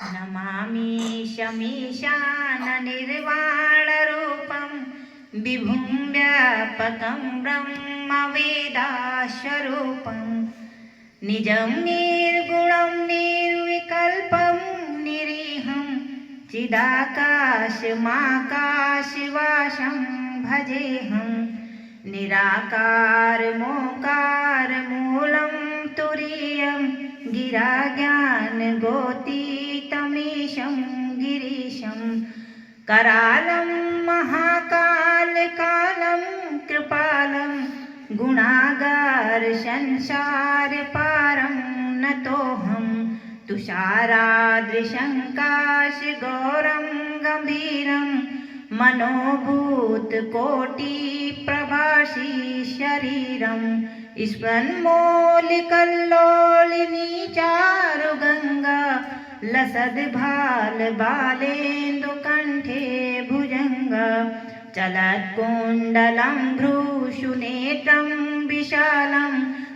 नमामि शमीशाननिर्वाणरूपं विभुं व्यापकं ब्रह्मवेदास्वरूपं निजं निर्गुणं निर्विकल्पं निरीहं चिदाकाशमाकाशवासं भजेऽहं निराकारमोकारमूलं तुरीयं गिराज्ञानगोतीतमीशं गिरीशं करालं महाकालकालं कृपालं गुणागारसंसारपारं नतोऽहं तुषाराद्रिशङ्काशगौरं गम्भीरं मनोभूतकोटिप्रभासी शरीरं स्फुरन्मौलिकल्लोलिनी चारुगङ्गा लसद्भालबालेन्दुकण्ठे भुजङ्ग चलत्कुण्डलं भ्रूषुनेत्रं विशालं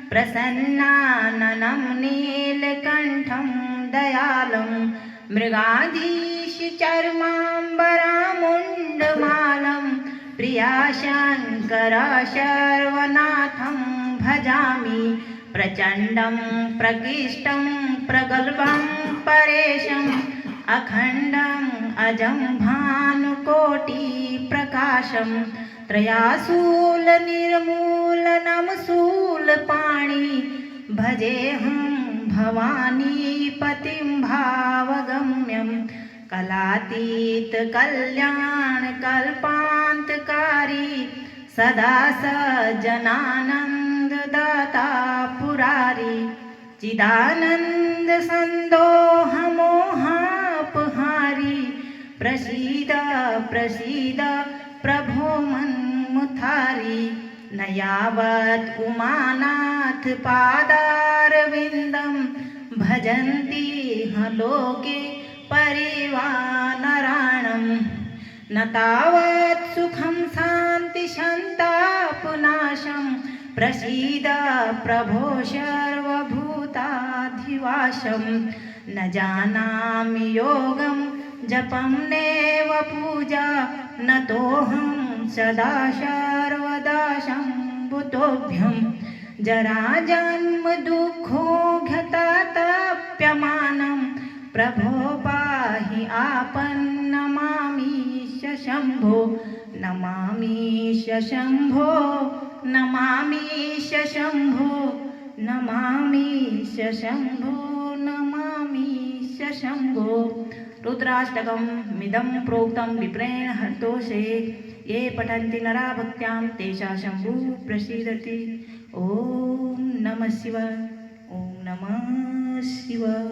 प्रसन्नाननं नीलकण्ठं दयालं मृगाधीशचर्माम्बरामुण्डमालं प्रियाशङ्कर सर्वनाथं भजामि प्रचण्डं प्रकृष्टं प्रगल्भं परेशम् अखण्डम् अजं भानुकोटिप्रकाशं त्रयाशूलनिर्मूलनं शूलपाणि भजेऽहं भवानीपतिं भावगम्यं कलातीतकल्याणकल्पान्तकारी सदा सज्जनानन्ददाता पुरारी चिदानन्दसन्दोहमोहापहारी प्रसीद प्रसीद प्रभो मन्मुखारी न यावत् उमानाथ पादारविन्दं भजन्ति ह लोके परिवानराणं न तावत् सुखं शान्तिसन्तापनाशं प्रसीद प्रभो सर्वभूताधिवासं न जानामि योगं जपं नैव पूजा नतोऽहं सदा सर्वदा शम्भुतोभ्यं जराजन्मदुःखोऽघतातप्यमानं प्रभो पाहि आपन्नमामीश शम्भो नमामीश शम्भो नमामीश शम्भो नमामीश शम्भो नमामीश शम्भो रुद्राष्टकं मिदं प्रोक्तं विप्रेण हर्तोषे ये पठन्ति नरा भक्त्यां तेषां शम्भुः प्रसीदति। ॐ नमः शिवाय। ॐ नमः शिवाय।